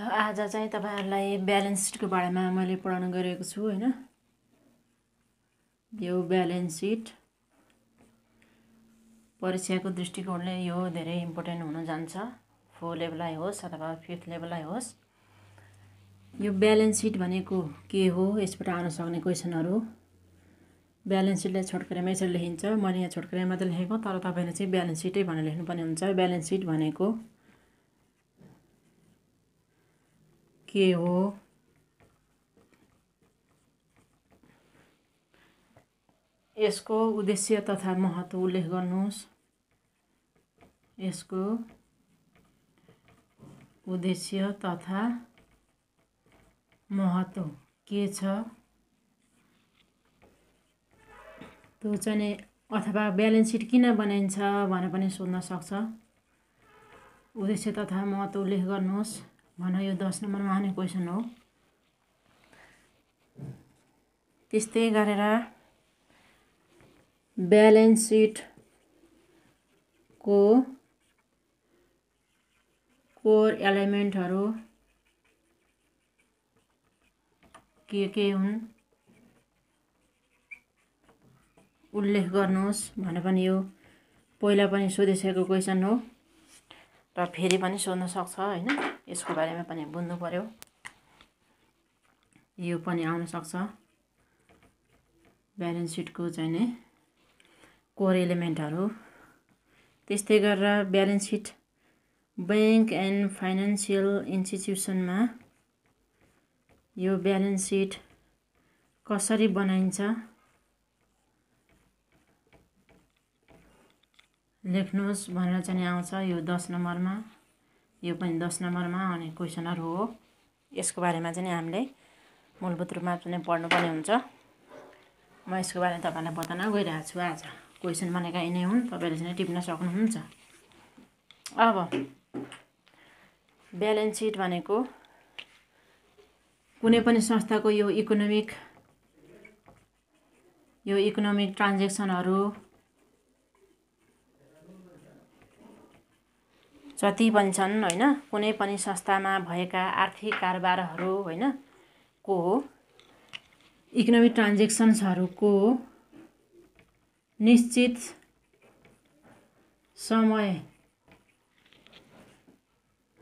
आज चाहिँ तपाईहरुलाई ब्यालेन्स सिटको बारेमा मैले पढाउन गएको छु हैन। यो ब्यालेन्स सिट परीक्षाको दृष्टिकोणले यो धेरै इम्पोर्टेन्ट हुन जान्छ, 4 लेभललाई होस् अथवा 5th लेभललाई होस्। यो ब्यालेन्स सिट भनेको के हो, यसबाट आउन सक्ने क्वेशनहरु। ब्यालेन्स सिटलाई छोटकरीमा यसरी लेखिन्छ। मैले यहाँ छोटकरीमा मात्र लेखेको, तर तपाईले चाहिँ ब्यालेन्स सिटै भनेर लेख्नुपर्ने हुन्छ। ब्यालेन्स सिट भनेको के हो, यसको उद्देश्य तथा महत्व उल्लेख गर्नुहोस्। यसको उद्देश्य तथा महत्व के छ त्यो चाहिँ, अथवा ब्यालेन्स सिट किन बनाइन्छ भनेर पनि सोध्न सक्छ। उद्देश्य तथा महत्व उल्लेख गर्नुहोस् भन्न यो 10 नम्बरमा आउने क्वेशन हो। त्यस्तै गरेर ब्यालेन्स सिट को कोर एलिमेन्टहरु के हुन् उल्लेख गर्नुहोस् भने पनि यो पहिला पनि सोधिसकेको क्वेशन हो र फेरि पनि सोध्न सक्छ हैन। यसको बारेमा पनि बुझ्नु पर्यो, यो पनि आउन सक्छ। ब्यालेन्स सिटको चाहिँ नि कोर एलिमेन्टहरु। त्यस्तै गरेर balance sheet bank and financial इन्स्टिट्युसनमा यो ब्यालेन्स सिट कसरी बनाइन्छ लेख्नुहोस् भनेर चाहिँ आउँछ। यो 10 नम्बरमा, यो पनि 10 नम्बरमा आउने क्वेशनहरु हो। यसको बारेमा चाहिँ हामीले मूलभूत रूपमा चाहिँ पढ्नुपर्ने हुन्छ। म यसको बारेमा तपाईलाई बताउन गइरहेको छु। आज क्वेशन भनेका यिनै हुन्, तपाईले चाहिँ टिप्न सक्नुहुन्छ। अब ब्यालेन्स सिट भनेको कुनै पनि संस्थाको यो इकोनोमिक ट्रान्ज्याक्सनहरु जति पनि छन् हैन, कुनै पनि संस्थामा भएका आर्थिक कारोबारहरु हैन को इकोनोमिक ट्रान्ज्याक्सन्सहरुको निश्चित समय,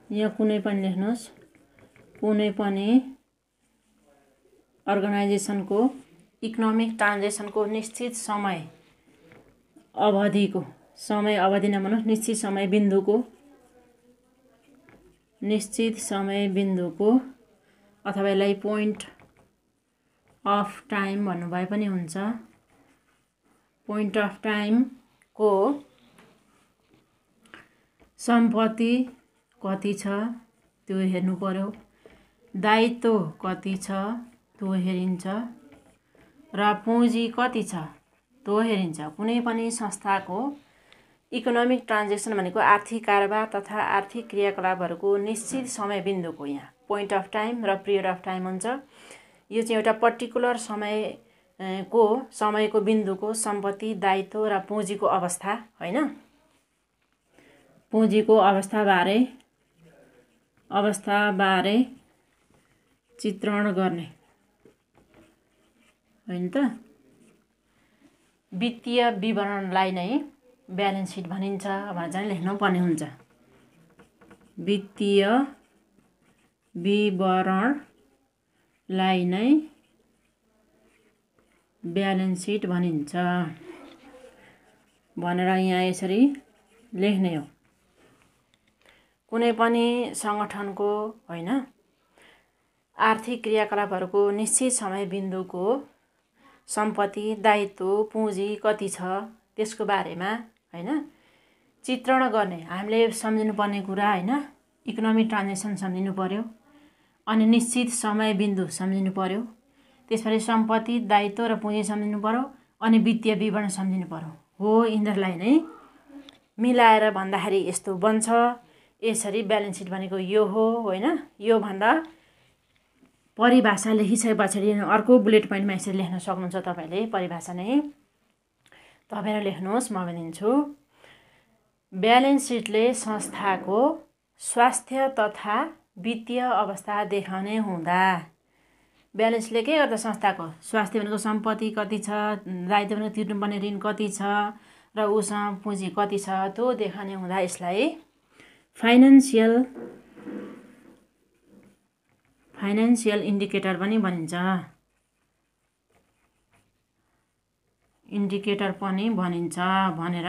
यहाँ कुनै पनि लेख्नुहोस्, कुनै पनि अर्गनाइजेसनको इकोनोमिक ट्रान्ज्याक्सनको निश्चित समय अवधिको, समय अवधि नभन्नुहोस्, निश्चित समय बिन्दुको अथवा यसलाई पोइन्ट अफ टाइम भन्नुभए पनि हुन्छ। पोइन्ट अफ टाइम को सम्पत्ति कति छ त्यो हेर्नु पर्यो, दायित्व कति छ त्यो हेरिन्छ र पुँजी कति छ त्यो हेरिन्छ। कुनै पनि संस्थाको इकोनोमिक ट्रान्ज्याक्सन भनेको आर्थिक कारोबार तथा आर्थिक क्रियाकलापहरुको निश्चित समय बिन्दुको, यहाँ पोइन्ट अफ टाइम र पिरियड अफ टाइम हुन्छ। यो चाहिँ एउटा पर्टिकुलर समयको बिन्दुको सम्पत्ति, दायित्व र पुँजीको अवस्था हैन, पुँजीको अवस्थाबारे चित्रण गर्ने हैन त। वित्तीय विवरणलाई नै ब्यालेन्स सिट भनिन्छ भनेर चाहिँ लेख्नु पर्ने हुन्छ। वित्तीय विवरणलाई नै ब्यालेन्स सिट भनिन्छ भनेर यहाँ यसरी लेख्ने हो। कुनै पनि संगठनको हैन आर्थिक क्रियाकलापहरुको निश्चित समय बिन्दुको सम्पत्ति, दायित्व, पुँजी कति छ त्यसको बारेमा हैन चित्रण गर्ने, हामीले सम्झिनु पर्ने कुरा हैन। इकोनोमिक ट्रान्ज्याक्सन सम्झिनु पर्यो, अनि निश्चित समय बिन्दु सम्झिनु पर्यो, त्यसपछि सम्पत्ति, दायित्व र पुँजी सम्झिनु पर्यो, अनि वित्तीय विवरण सम्झिनु पर्यो। हो, यिनीहरुलाई नै मिलाएर भन्दाखेरि यस्तो बन्छ। यसरी ब्यालेन्स सिट भनेको यो हो हैन। यो भन्दा परिभाषा लेखिसकेपछि अर्को बुलेट पोइन्टमा यसरी लेख्न सक्नुहुन्छ तपाईले। परिभाषा नै तपाईले लेख्नुहोस्, म भनिदिन्छु। ब्यालेन्स सिटले संस्थाको स्वास्थ्य तथा वित्तीय अवस्था देखाउने हुँदा ब्यालेन्सले के गर्दा संस्थाको स्वास्थ्य भनेको सम्पत्ति कति छ, दायित्व भनेको तिर्नुपर्ने ऋण कति छ र उसँग पुँजी कति छ त्यो देखाउने हुँदा यसलाई फाइनान्सियल इन्डिकेटर पनि भनिन्छ। भनेर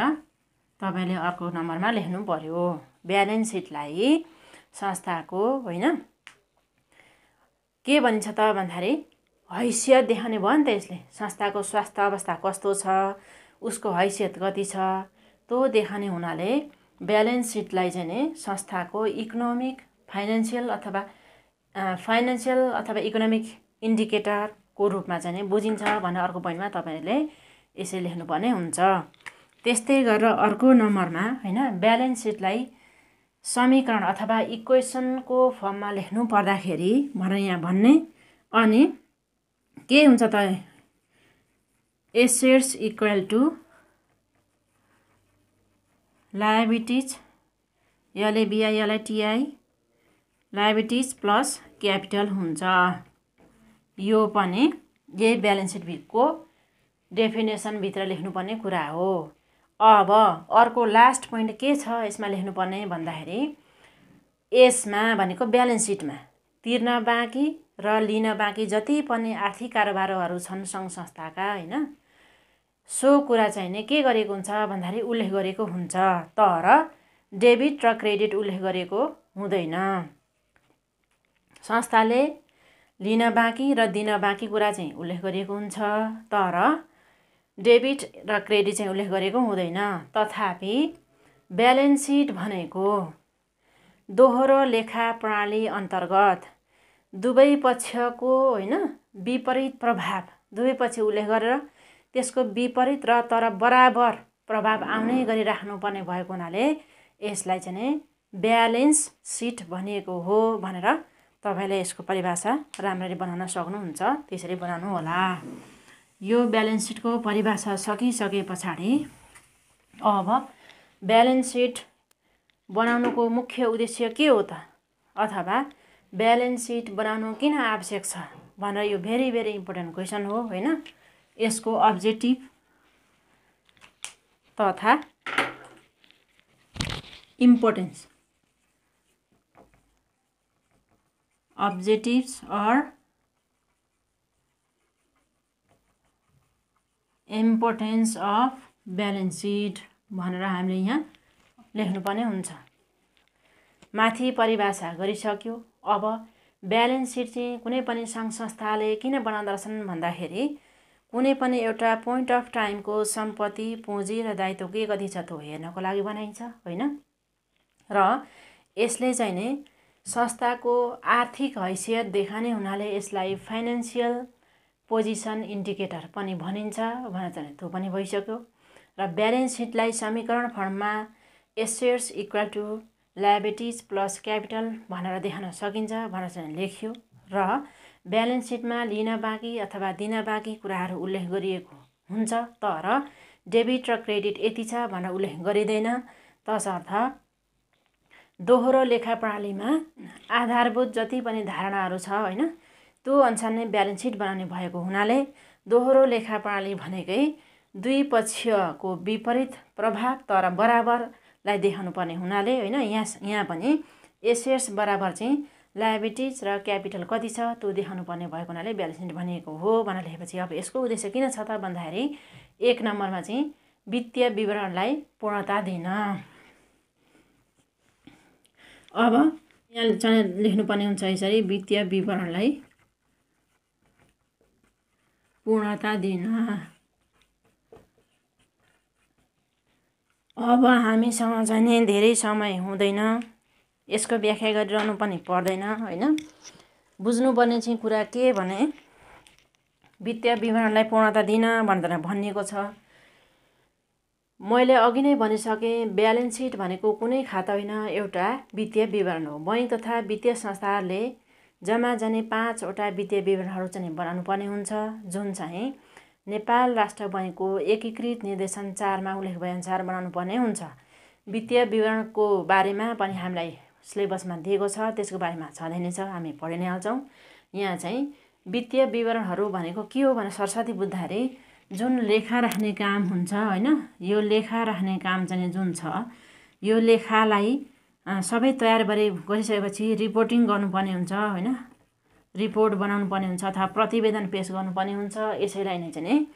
तपाईले अर्को नम्बरमा लेख्नु पर्यो। ब्यालेन्स सिटलाई संस्थाको होइन के भनिन्छ त भन्दाखेरि हैसियत देखाउने भयो नि त। यसले संस्थाको स्वास्थ्य अवस्था कस्तो छ, उसको हैसियत कति छ त्यो देखाउने हुनाले ब्यालेन्स सिटलाई चाहिँ नि संस्थाको फाइनान्सियल अथवा इकोनोमिक इन्डिकेटरको रूपमा चाहिँ नि बुझिन्छ भनेर अर्को पोइन्टमा तपाईले यसरी लेख्नुपर्ने हुन्छ। त्यस्तै गरेर अर्को नम्बरमा होइन ब्यालेन्स सिटलाई समीकरण अथवा इक्वेसनको फर्ममा लेख्नु पर्दाखेरि भनेर यहाँ भन्ने अनि के हुन्छ त assets equal to liabilities LABILITI liabilities plus capital हुन्छ। यो पनि यही ब्यालेन्स सिटको डेफिनेसनभित्र लेख्नुपर्ने कुरा हो। अब अर्को लास्ट पोइन्ट के छ यसमा लेख्नुपर्ने भन्दाखेरि यसमा भनेको ब्यालेन्स सिटमा तिर्न बाँकी र लिन बाँकी जति पनि आर्थिक कारोबारहरू छन् सङ्घ संस्थाका होइन सो कुरा चाहिँ नि के गरेको हुन्छ भन्दाखेरि उल्लेख गरेको हुन्छ, तर डेबिट र क्रेडिट उल्लेख गरेको हुँदैन। संस्थाले लिन बाँकी र दिन बाँकी कुरा चाहिँ उल्लेख गरिएको हुन्छ, तर डेबिट र क्रेडिट चाहिँ उल्लेख गरेको हुँदैन। तथापि ब्यालेन्स सिट भनेको दोहोरो लेखा प्रणाली अन्तर्गत दुवै पक्षको होइन विपरीत प्रभाव दुवै पक्ष उल्लेख गरेर त्यसको विपरीत र तर बराबर प्रभाव आउने गरी राख्नुपर्ने भएको हुनाले यसलाई चाहिँ नि ब्यालेन्स सिट भनिएको हो भनेर तपाईले यसको परिभाषा राम्ररी बनाउन सक्नुहुन्छ। त्यसरी बनाउनु होला। यो ब्यालेन्स सिटको परिभाषा सकिसके पछाडि अब ब्यालेन्स सिट बनाउनुको मुख्य उद्देश्य के हो त अथवा ब्यालेन्स सिट बनाउनु किन आवश्यक छ भनेर यो भेरी भेरी इम्पोर्टेन्ट क्वेसन हो होइन। यसको अब्जेक्टिभ तथा importance objectives or importance of balance sheet भनेर हामीले यहाँ लेख्नुपर्ने हुन्छ। माथि परिभाषा गरिसक्यो। अब ब्यालेन्स सिट चाहिँ कुनै पनि सङ्घ संस्थाले किन बनाउँदा रहेछन् भन्दाखेरि कुनै पनि एउटा पोइन्ट अफ टाइमको सम्पत्ति पुँजी र दायित्व के कति छ त्यो हेर्नको लागि बनाइन्छ होइन। र यसले चाहिँ नि संस्थाको आर्थिक हैसियत देखाउने हुनाले यसलाई फाइनान्सियल पोजिसन इन्डिकेटर पनि भनिन्छ भनेर चाहिँ त्यो पनि भइसक्यो। र ब्यालेन्स सिटलाई समीकरण फर्ममा assets equal to liabilities plus capital भनेर देखाउन सकिन्छ भनेर चाहिँ लेख्यो। र ब्यालेन्स सिटमा लिन बाँकी अथवा दिन बाँकी कुराहरू उल्लेख गरिएको हुन्छ, तर डेबिट र क्रेडिट यति छ भनेर उल्लेख गरिँदैन। तसर्थ दोहोरो लेखा प्रणालीमा आधारभूत जति पनि धारणाहरू छ होइन त्यो अनुसार नै ब्यालेन्स सिट बनाउने भएको हुनाले दोहोरो लेखा प्रणाली भनेकै दुई पक्षको विपरीत प्रभाव तर बराबरलाई देखाउनु पर्ने हुनाले होइन यहाँ पनि एसेट्स बराबर चाहिँ लायबिलिटिज र क्यापिटल कति छ त्यो देखाउनु पर्ने भएको हुनाले ब्यालेन्स सिट भनिएको हो भनेर लेखेपछि अब यसको उद्देश्य किन छ त भन्दाखेरि 1 नम्बरमा चाहिँ वित्तीय विवरणलाई पूर्णता दिन। अब यहाँ चाहिँ लेख्नुपर्ने हुन्छ यसरी वित्तीय विवरणलाई पूर्णता दिन। अब हामीसँग चाहिँ धेरै समय हुँदैन, यसको व्याख्या गरिरहनु पनि पर्दैन होइन। बुझ्नुपर्ने चाहिँ कुरा के भने वित्तीय विवरणलाई पूर्णता दिन भनेर भनिएको छ। मैले अघि नै भनिसकेँ ब्यालेन्स सिट भनेको कुनै खाता होइन, एउटा वित्तीय विवरण हो। बैंक तथा वित्तीय संस्थाहरूले जम्मा जाने 5 वटा वित्तीय विवरणहरू चाहिँ बनाउनु पर्ने हुन्छ, जुन चाहिँ नेपाल राष्ट्र बैंकको एकीकृत निर्देशन 4 मा उल्लेख भएअनुसार बनाउनु पर्ने हुन्छ। वित्तीय विवरणको बारेमा पनि हामीलाई सिलेबसमा दिएको छ, त्यसको बारेमा छँदै नै छ, हामी पढि नै हाल्छौँ। यहाँ चाहिँ वित्तीय विवरणहरू भनेको के हो भने सरस्वती बुझ्दाखेरि जुन लेखा राख्ने काम हुन्छ होइन, यो लेखा राख्ने काम चाहिँ जुन छ, यो लेखालाई सबै तयार गरिसकेपछि रिपोर्टिङ गर्नुपर्ने हुन्छ होइन, रिपोर्ट बनाउनु पर्ने हुन्छ अथवा प्रतिवेदन पेश गर्नुपर्ने हुन्छ। यसैलाई नै चाहिँ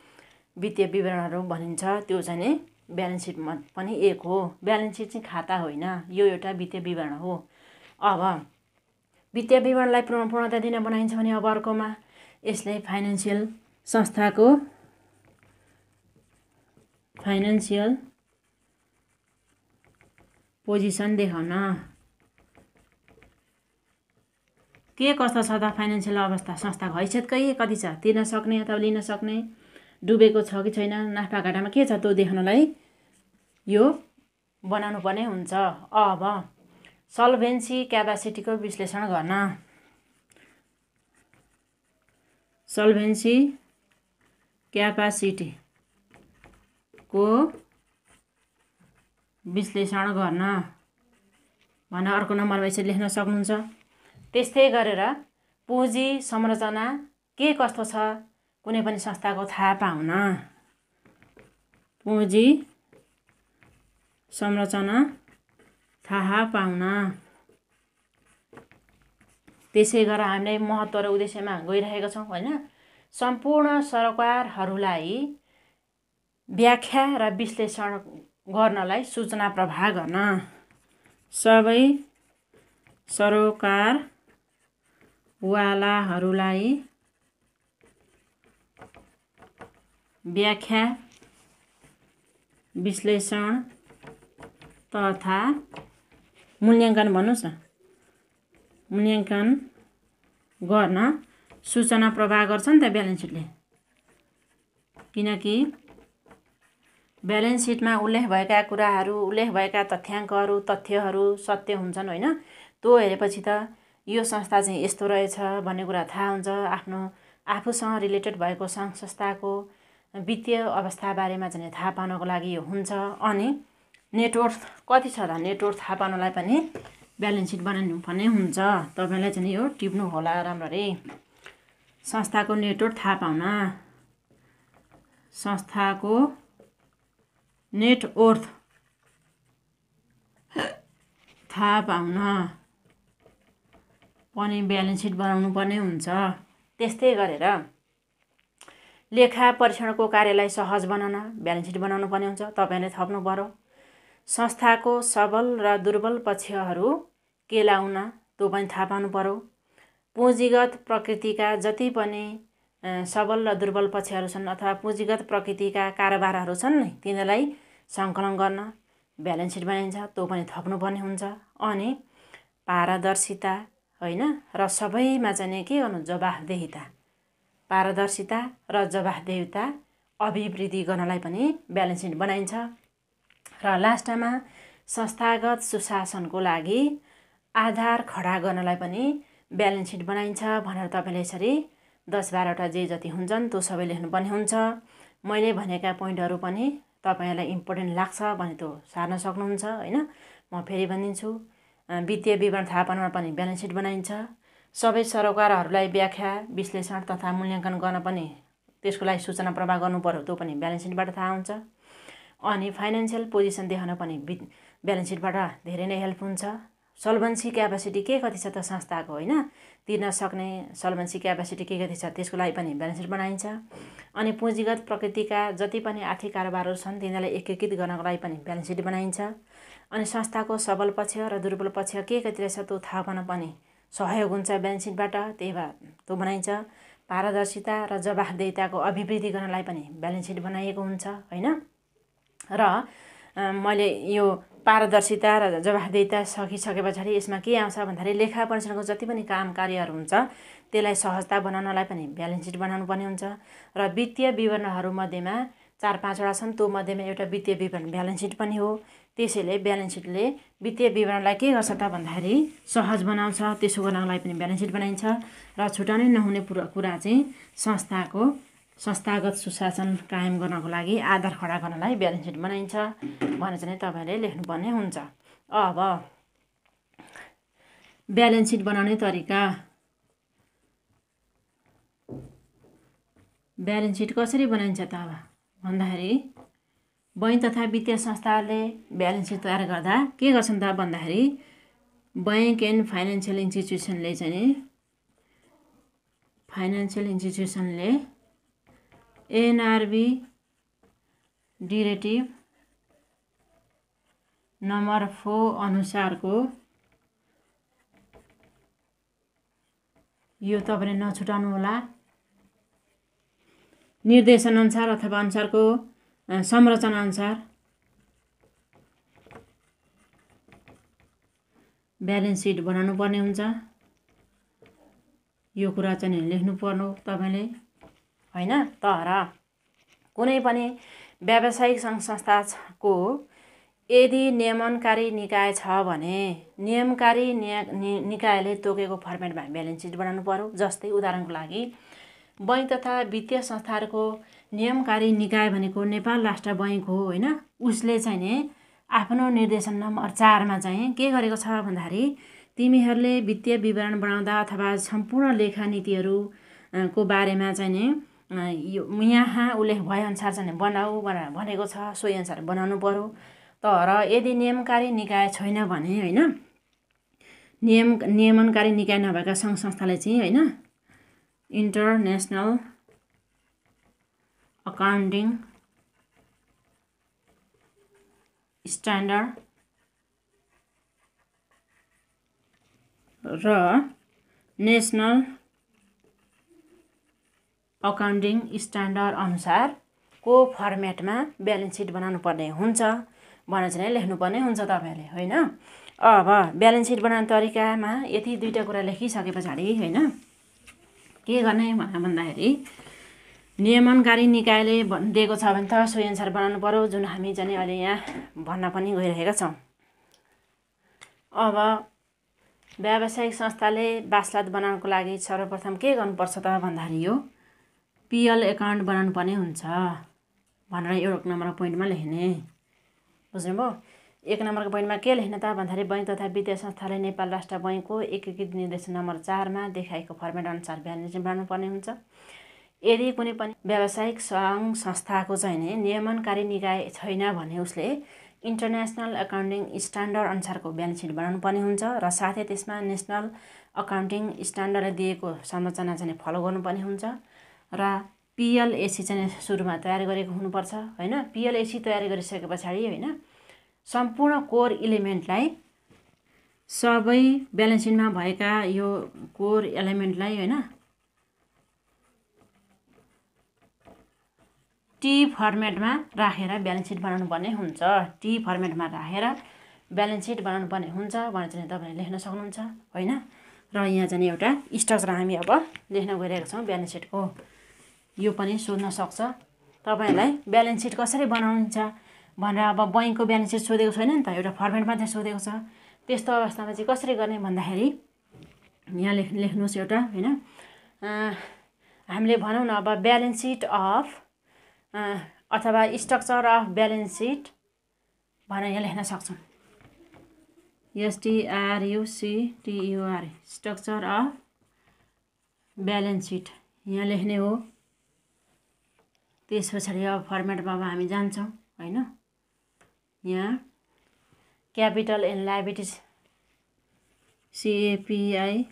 वित्तीय विवरणहरू भनिन्छ। त्यो चाहिँ नि ब्यालेन्स सिटमा पनि एक हो। ब्यालेन्स सिट चाहिँ खाता होइन, यो एउटा वित्तीय विवरण हो। अब वित्तीय विवरणलाई पूर्णता दिन बनाइन्छ भने अब अर्कोमा यसले फाइनेन्सियल संस्थाको फाइनेन्सियल पोजिसन देखाउन के कस्तो छ त फाइनेन्सियल अवस्था संस्थाको हैसियत कति छ, तिर्न सक्ने अथवा लिन सक्ने, डुबेको छ कि छैन, नाफा घाटामा के छ त्यो देखाउनलाई यो बनाउनु पर्ने हुन्छ। अब सल्भेन्सी क्यापासिटीको विश्लेषण गर्न, सल्भेन्सी क्यापासिटीको विश्लेषण गर्न भनेर अर्को नम्बरमा यसरी लेख्न सक्नुहुन्छ। त्यस्तै गरेर पुँजी संरचना के कस्तो छ कुनै पनि संस्थाको थाहा पाउन, पुँजी संरचना थाहा पाउन। त्यसै गरेर हामीले महत्त्व र उद्देश्यमा गइरहेका छौँ होइन। सम्पूर्ण सरकारहरूलाई व्याख्या र विश्लेषण गर्नलाई सूचना प्रवाह गर्न, सबै सरकारवालाहरूलाई व्याख्या विश्लेषण तथा मूल्याङ्कन भन्नुहोस् न, मूल्याङ्कन गर्न सूचना प्रवाह गर्छ नि त ब्यालेन्स सिटले। किनकि ब्यालेन्स सिटमा उल्लेख भएका कुराहरू, उल्लेख भएका तथ्याङ्कहरू, तथ्यहरू सत्य हुन्छन् होइन। त्यो हेरेपछि त यो संस्था चाहिँ यस्तो रहेछ भन्ने कुरा थाहा हुन्छ। आफूसँग रिलेटेड भएको सङ्घ संस्थाको वित्तीय अवस्था बारेमा चाहिँ थाहा पाउनको लागि यो हुन्छ। अनि नेटवर्थ कति छ त, नेटवर्थ थाहा पाउनलाई पनि ब्यालेन्स सिट बनाउनु पर्ने हुन्छ। तपाईँलाई चाहिँ यो टिप्नु होला राम्ररी। संस्थाको नेटवर्थ थाहा पाउन, संस्थाको नेटवर्थ थाहा पाउन पनि ब्यालेन्स सिट बनाउनु पर्ने हुन्छ। त्यस्तै गरेर लेखा परीक्षणको कार्यलाई सहज बनाउन ब्यालेन्स सिट बनाउनु पर्ने हुन्छ। तपाईँले थप्नु पर्यो। संस्थाको सबल र दुर्बल पक्षहरू के लाउन त्यो पनि थाहा पाउनु पर्यो। पुँजीगत प्रकृतिका जति पनि सबल र दुर्बल पक्षहरू छन् अथवा पुँजीगत प्रकृतिका कारोबारहरू छन् नि, तिनीहरूलाई सङ्कलन गर्न ब्यालेन्स सिट बनाइन्छ। त्यो पनि थप्नुपर्ने हुन्छ। अनि पारदर्शिता होइन र सबैमा चाहिँ के गर्नु, जवाफदेहिता, पारदर्शिता र जवाफदेहिता अभिवृद्धि गर्नलाई पनि ब्यालेन्स सिट बनाइन्छ। र लास्टमा संस्थागत सुशासनको लागि आधार खडा गर्नलाई पनि ब्यालेन्स सिट बनाइन्छ भनेर तपाईँले यसरी 10-12वटा जे जति हुन्छन् त्यो सबै लेख्नुपर्ने हुन्छ। मैले भनेका पोइन्टहरू पनि तपाईँलाई इम्पोर्टेन्ट लाग्छ भने त्यो सार्न सक्नुहुन्छ होइन। म फेरि भनिदिन्छु, वित्तीय विवरण थाहा पाउन पनि ब्यालेन्स सिट बनाइन्छ। सबै सरकारहरूलाई व्याख्या विश्लेषण तथा मूल्याङ्कन गर्न पनि त्यसको लागि सूचना प्रवाह गर्नु पर्यो, त्यो पनि ब्यालेन्स सिटबाट थाहा हुन्छ। अनि फाइनेन्सियल पोजिसन देखाउन पनि ब्यालेन्स सिटबाट धेरै नै हेल्प हुन्छ। सल्भेन्सी क्यापासिटी के कति छ त संस्थाको होइन, तिर्न सक्ने सल्भेन्सी क्यापासिटी के कति छ त्यसको लागि पनि ब्यालेन्स सिट बनाइन्छ। अनि पुँजीगत प्रकृतिका जति पनि आर्थिक कारोबारहरू छन् तिनीहरूलाई एकीकृत गर्नको लागि पनि ब्यालेन्स सिट बनाइन्छ। अनि संस्थाको सबल पक्ष र दुर्बल पक्ष के कति रहेछ त्यो थाहा पाउन पनि सहयोग हुन्छ ब्यालेन्स सिटबाट, त्यही भएर त्यो बनाइन्छ। पारदर्शिता र जवाफदेहिताको अभिवृद्धि गर्नलाई पनि ब्यालेन्स सिट बनाइएको हुन्छ होइन। र मैले यो पारदर्शिता र जवाफदेहिता सकिसके पछाडि यसमा के आउँछ भन्दाखेरि लेखा परीक्षणको जति पनि काम कार्यहरू हुन्छ त्यसलाई सहजता बनाउनलाई पनि ब्यालेन्स सिट बनाउनु पर्ने हुन्छ। र वित्तीय विवरणहरूमध्येमा 4-5वटा छन्, त्यो मध्येमा एउटा वित्तीय विवरण ब्यालेन्स सिट पनि हो। त्यसैले ब्यालेन्स सिटले वित्तीय विवरणलाई के गर्छ त भन्दाखेरि सहज बनाउँछ, त्यसो गर्नलाई पनि ब्यालेन्स सिट बनाइन्छ। र छुटाउनै नहुने कुरा चाहिँ संस्थागत सुशासन कायम गर्नको लागि आधार खडा गर्नलाई ब्यालेन्स सिट बनाइन्छ भनेर चाहिँ तपाईँले लेख्नुपर्ने हुन्छ। अब ब्यालेन्स सिट बनाउने तरिका। ब्यालेन्स सिट कसरी बनाइन्छ त अब भन्दाखेरि बैंक तथा वित्तीय संस्थाले ब्यालेन्स सिट तयार गर्दा के गर्छन् त भन्दाखेरि बैंक एन्ड फाइनेन्सियल इन्स्टिट्युसनले एनआरबी डिरेटिभ नम्बर 4 अनुसारको, यो तपाईले नछुटाउनु होला, निर्देशन अनुसार अथवा अनुसारको संरचना अनुसार ब्यालेन्स सिट बनाउनु पर्ने हुन्छ। यो कुरा चाहिँ लेख्नु पर्नु तपाईले हैन। तर कुनै पनि व्यावसायिक सङ्घ संस्थाको यदि नियमनकारी निकाय छ भने नियमकारी निकायले तोकेको फर्मेटमा ब्यालेन्स सिट बनाउनु पर्यो। जस्तै उदाहरणको लागि बैंक तथा वित्तीय संस्थाहरूको नियमकारी निकाय भनेको नेपाल राष्ट्र बैंक हो हैन। उसले चाहिँ नि आफ्नो निर्देशन नम्बर 4 मा चाहिँ के गरेको छ भन्दाखेरि तिमीहरूले वित्तीय विवरण बनाउँदा अथवा सम्पूर्ण लेखा नीतिहरू को बारेमा चाहिँ नि यहाँ उल्लेख भएअनुसार चाहिँ बनाऊ भनेको छ, सोही अनुसार बनाउनु पर्यो। तर यदि नियमकारी निकाय छैन भने हैन, नियमनकारी निकाय नभएका सङ्घ संस्थाले चाहिँ हैन इन्टरनेसनल अकाउन्टिङ स्ट्यान्डर्ड र नेसनल अकाउन्टिङ स्ट्यान्डर्ड अनुसारको फर्मेटमा ब्यालेन्स सिट बनाउनु पर्ने हुन्छ भनेर चाहिँ लेख्नुपर्ने हुन्छ तपाईहरुले हैन। अब ब्यालेन्स सिट बनाउने तरिकामा यति दुईटा कुरा लेखिसके पछाडी हैन के गर्ने भन्दाखेरि नियमनकारी निकायले दिएको छ भने त सोही अनुसार बनाउनु पर्यो, जुन हामी चाहिँ अहिले यहाँ भन्न पनि गइरहेका छौं। अब व्यावसायिक संस्थाले बासलात बनाउनको लागि सर्वप्रथम के गर्नुपर्छ त भन्दाखेरि यो पीएल एकाउन्ट बनाउनु पर्ने हुन्छ भनेर एउटा नम्बरको पोइन्टमा लेख्ने। बुझ्नुभयो? एक नम्बरको पोइन्टमा के लेख्ने त भन्दाखेरि बैंक तथा वित्तीय संस्थाले नेपाल राष्ट्र बैंकको एकीकृत निर्देशन नम्बर 4 मा देखाएको फर्मेट अनुसार ब्यालेन्स सिट बनाउनु पर्ने हुन्छ। यदि कुनै पनि व्यावसायिक सङ्घ संस्थाको चाहिँ नि नियमनकारी निकाय छैन भने उसले इन्टरनेसनल अकाउन्टिङ स्ट्यान्डर्ड अनुसारको ब्यालेन्स सिट बनाउनु पर्ने हुन्छ र साथै त्यसमा नेसनल अकाउन्टिङ स्ट्यान्डर्डले दिएको संरचना चाहिँ फलो गर्नुपर्ने हुन्छ र पीएलएसी चाहिँ सुरुमा तयार गरेको हुनुपर्छ हैन। पीएलएसी तयार गरिसके पछाडी हैन सम्पूर्ण कोर इलिमेन्टलाई सबै ब्यालेन्स सिटमा भएका यो कोर एलिमेन्टलाई हैन टी फर्मेटमा राखेर ब्यालेन्स सिट बनाउनु पर्ने हुन्छ। टी फर्मेटमा राखेर ब्यालेन्स सिट बनाउनु पर्ने हुन्छ भनेर चाहिँ तपाईले लेख्न सक्नुहुन्छ हैन। र यहाँ चाहिँ एउटा स्ट्रक्चर हामी अब लेख्न गइरहेका छौं ब्यालेन्स सिटको। यो पनि सोध्न सक्छ तपाईलाई ब्यालेन्स सिट कसरी बनाउनुहुन्छ भनेर। अब बैंकको ब्यालेन्स सिट सोधेको छैन नि त, एउटा फर्मेटमा चाहिँ सोधेको छ। त्यस्तो अवस्थामा चाहिँ कसरी गर्ने भन्दाखेरि यहाँ लेख्नुस् एउटा हैन। हामीले भनौं न अब ब्यालेन्स सिट अफ अथवा स्ट्रक्चर अफ ब्यालेन्स सिट भनेर यहाँ लेख्न सक्छौं। STRUCTUR structure of balance seat यहाँ लेख्ने हो। त्यसपछि अब फर्मेटमा अब हामी जान्छौं हैन। यहाँ capital and liabilities CAPI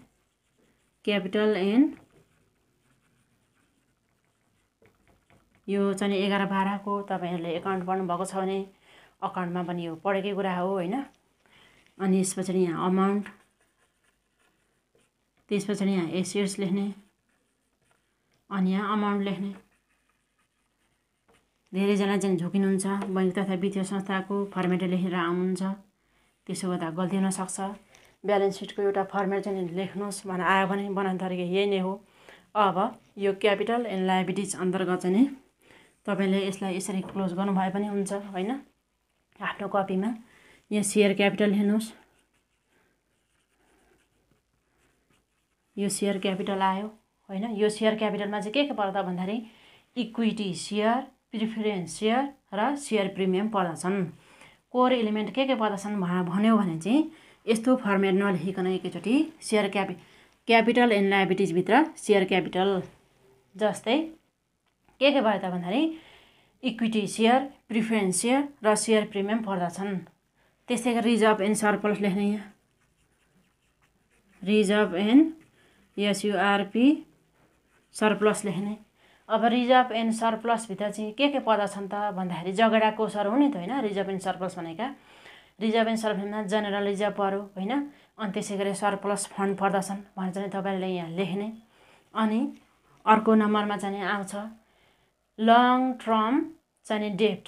capital and यो चाहिँ 11-12 को तपाईहरुले एकाउन्ट पढ्नु भएको छ भने अकाउन्टमा पनि यो पढेकै कुरा हो हैन। अनि यसपछि यहाँ अमाउन्ट, त्यसपछि यहाँ एसेट्स लेख्ने, अनि यहाँ अमाउन्ट लेख्ने। धेरैजना चाहिँ झुकिनुहुन्छ बैंक तथा वित्तीय संस्थाको फर्मेट लेखेर आउनुहुन्छ, त्यसो गर्दा गल्ती हुन सक्छ। ब्यालेन्स सिटको एउटा फर्मेट चाहिँ लेख्नुस् भनेर आयो भने बनाउने तरिका यही नै हो। अब यो क्यापिटल एन्ड लायबिलिटिज अन्तर्गत चाहिँ तपाईले यसलाई यसरी क्लोज गर्नु भए पनि हुन्छ हैन। आफ्नो कपीमा यहाँ शेयर क्यापिटल हेर्नुस्, यो शेयर क्यापिटल आयो हैन। यो शेयर क्यापिटलमा चाहिँ के पर्छ भन्दाखेरि इक्विटी शेयर, प्रिफरेन्स शेयर र शेयर प्रिमियम पर्दछन्। कोर एलिमेन्ट के पर्दछन् भन्यो भने चाहिँ यस्तो फर्मेट नलेखिकन एकैचोटि सेयर क्यापिटल एन्ड लायबिलिटिजभित्र सेयर क्यापिटल जस्तै के भयो त भन्दाखेरि इक्विटी सेयर, प्रिफरेन्स सेयर र सेयर प्रिमियम पर्दछन्। त्यस्तै गरी रिजर्भ एन्ड सरप्लस लेख्ने यहाँ रिजर्भ एन्ड एसयुआरपी सरप्लस लेख्ने। अब रिजर्भ एन्ड सरप्लसभित्र चाहिँ के पर्दछन् त भन्दाखेरि जगेडा कोषहरू हुने त होइन। रिजर्भ एन्ड सरप्लस भनेका रिजर्भ एन्ड सरप्लसमा जेनरल रिजर्भ पर्यो होइन। अनि त्यसै गरी सरप्लस फन्ड पर्दछन् भनेर चाहिँ तपाईँले यहाँ लेख्ने। अनि अर्को नम्बरमा चाहिँ आउँछ लङ टर्म चाहिँ डेब्ट,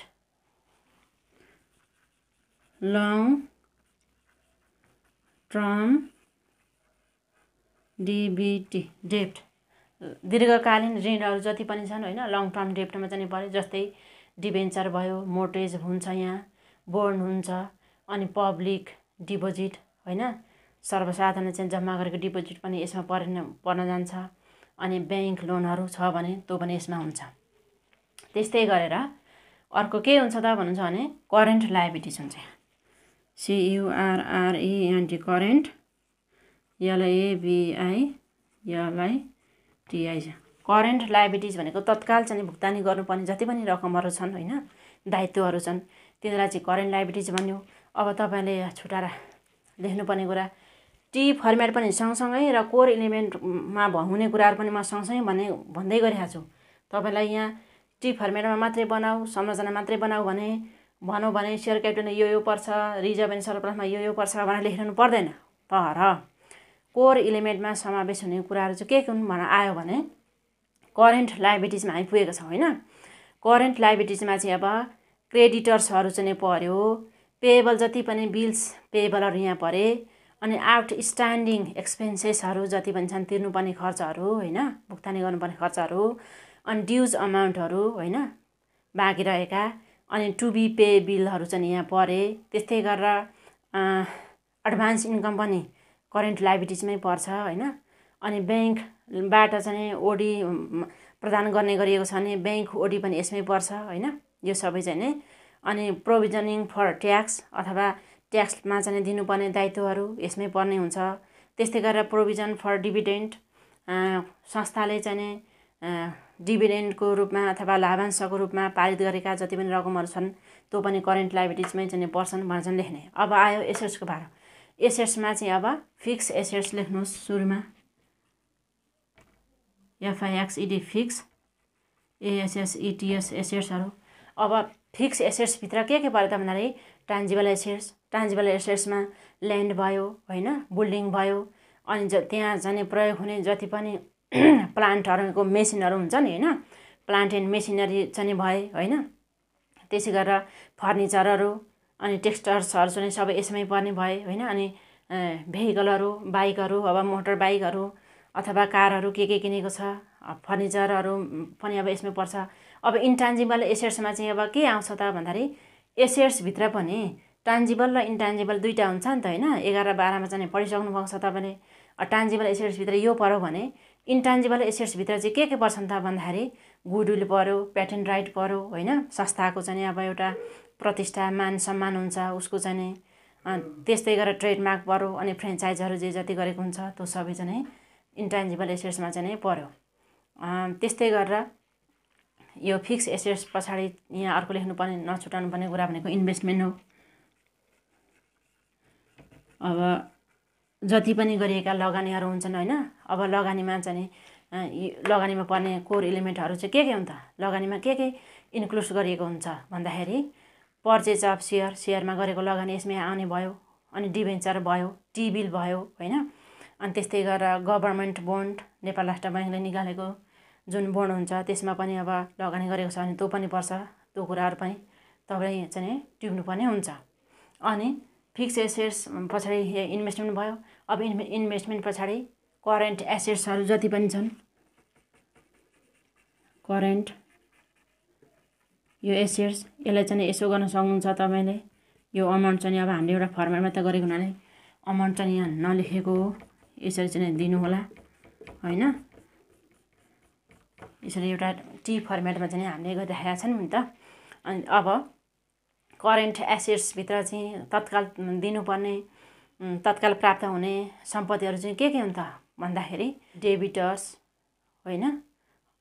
लङ टर्म डिबिटी डेब्ट, दीर्घकालीन ऋणहरू जति पनि छन् होइन लङ टर्म डेब्टमा चाहिँ पर्यो। जस्तै डिबेन्चर भयो, मोर्टेज हुन्छ, यहाँ बोन्ड हुन्छ, अनि पब्लिक डिपोजिट होइन सर्वसाधारण चाहिँ जम्मा गरेको डिपोजिट पनि यसमा पर्न जान्छ। अनि ब्याङ्क लोनहरू छ भने त्यो पनि यसमा हुन्छ। त्यस्तै गरेर अर्को के हुन्छ त भन्नुहुन्छ भने करेन्ट लायबिलिटिज हुन्छ। CURRENT current, LABILITI current liabilities भनेको तत्काल चाहिँ भुक्तानी गर्नुपर्ने जति पनि रकमहरू छन् होइन दायित्वहरू छन् तिनीहरूलाई चाहिँ करेन्ट लायबिलिटिज भन्यो। अब तपाईँले छुटाएर लेख्नुपर्ने कुरा टी फर्मेट पनि सँगसँगै र कोर इलिमेन्टमा हुने कुराहरू पनि म सँगसँगै भन्दै गरिरहेको छु। तपाईँलाई यहाँ टी फर्मेटमा मात्रै बनाऊ, संरचना मात्रै बनाऊ भनौँ भने सेयर क्यापिटल यो पर्छ, रिजर्भ एन्ड सरप्लसमा यो पर्छ भनेर लेखिरहनु पर्दैन। तर कोर इलिमेन्टमा समावेश हुने कुराहरू चाहिँ के हुन् भनेर आयो भने करेन्ट लायबिलिटिजमा आइपुगेको छ होइन। करेन्ट लायबिलिटिजमा चाहिँ अब क्रेडिटर्सहरू चाहिँ पर्यो, पेएबल जति पनि बिल्स पेएबलहरू यहाँ परे, अनि आउटस्ट्यान्डिङ एक्सपेन्सेसहरू जति पनि छन् तिर्नुपर्ने खर्चहरू होइन भुक्तानी गर्नुपर्ने खर्चहरू, अनि ड्युज अमाउन्टहरू होइन बाँकी रहेका, अनि टु बी पे बिलहरू चाहिँ यहाँ परे। त्यस्तै गरेर एडभान्स इन्कम पनि करेन्ट लायबिलिटिजमै पर्छ होइन। अनि ब्याङ्कबाट चाहिँ ओडी प्रदान गर्ने गरिएको छ भने ब्याङ्क ओडी पनि यसमै पर्छ होइन यो सबै चाहिँ नै। अनि प्रोभिजनिङ फर ट्याक्स अथवा ट्याक्समा चाहिँ दिनुपर्ने दायित्वहरू यसमै पर्ने हुन्छ। त्यस्तै गरेर प्रोभिजन फर डिभिडेन्ड, संस्थाले चाहिँ डिभिडेन्डको रूपमा अथवा लाभांशको रूपमा पारित गरेका जति पनि रकमहरू छन् त्यो पनि करेन्ट लायबिलिटिजमै चाहिँ पर्छन् भनेर चाहिँ लेख्ने। अब आयो एसेट्सको भाग। एसेट्समा चाहिँ अब फिक्स एसेट्स लेख्नुहोस् सुरुमा, FIXED फिक्स, ASSETS एसेट्सहरू। अब फिक्स एसेट्सभित्र के पर्यो त भन्दाखेरि टान्जिबल एसेट्स, टान्जिबल एसेट्समा ल्यान्ड भयो होइन, बिल्डिङ भयो, अनि त्यहाँ चाहिँ प्रयोग हुने जति पनि प्लान्टहरूको मेसिनहरू हुन्छ नि होइन प्लान्ट एन्ड मेसिनरी चाहिँ भए होइन। त्यसै गरेर फर्निचरहरू अनि टेक्सटाइल्सहरू चाहिँ सबै यसमै पर्ने भए होइन। अनि भेहिकलहरू बाइकहरू अब मोटर बाइकहरू अथवा कारहरू के किनेको छ फर्निचरहरू पनि अब यसमै पर्छ। अब इन्टान्जिबल एसेट्समा चाहिँ अब के आउँछ त भन्दाखेरि एसेट्सभित्र पनि टान्जिबल र इन्टान्जिबल दुईवटा हुन्छ नि त होइन। 11-12मा चाहिँ पढिसक्नु भएको छ तपाईँले। टान्जिबल एसेट्सभित्र यो पर्यो भने इन्टान्जिबल एसेट्सभित्र चाहिँ के पर्छन् त भन्दाखेरि गुडविल पर्यो, पेटेन्ट राइट पर्यो होइन, संस्थाको चाहिँ अब एउटा प्रतिष्ठा मान सम्मान हुन्छ उसको चाहिँ। त्यस्तै गरेर ट्रेडमार्क पर्यो, अनि फ्रेन्चाइजहरू जे जति गरेको हुन्छ त्यो सबै चाहिँ इन्टान्जिबल एसेट्समा चाहिँ पर्यो। त्यस्तै गरेर यो फिक्स एसेट्स पछाडि यहाँ अर्को लेख्नुपर्ने नछुटाउनु पर्ने कुरा भनेको इन्भेस्टमेन्ट हो। अब जति पनि गरिएका लगानीहरू हुन्छन् होइन, अब लगानीमा चाहिँ लगानीमा पर्ने कोर इलिमेन्टहरू चाहिँ के हुन् त, लगानीमा के इन्क्लुड गरिएको हुन्छ भन्दाखेरि पर्चेज अफ सेयर, सेयरमा गरेको लगानी यसमै आउने भयो, अनि डिभेन्चर भयो, टी बिल भयो होइन। अनि त्यस्तै गरेर गभर्मेन्ट बोन्ड, नेपाल राष्ट्र ब्याङ्कले निकालेको जुन बोन्ड हुन्छ त्यसमा पनि अब लगानी गरेको छ भने त्यो पनि पर्छ। त्यो कुराहरू पनि तपाईँ चाहिँ टिप्नुपर्ने हुन्छ। अनि फिक्स एसेट्स पछाडि इन्भेस्टमेन्ट भयो। अब इन्भेस्टमेन्ट पछाडि करेन्ट एसेट्सहरू जति पनि छन्, करेन्ट यो एसेट्स यसलाई चाहिँ यसो गर्न सक्नुहुन्छ तपाईँले। यो अमाउन्ट चाहिँ अब हामीले एउटा फर्मेटमा त गरेको हुनाले अमाउन्ट चाहिँ यहाँ नलेखेको हो, यसरी चाहिँ दिनु होला होइन। यसरी एउटा टी फर्मेटमा चाहिँ हामीले गरिराखेका छन् नि त। अनि अब करेन्ट एसेट्सभित्र चाहिँ तत्काल दिनुपर्ने तत्काल प्राप्त हुने सम्पत्तिहरू चाहिँ के हुन् त भन्दाखेरि डेबिटर्स होइन,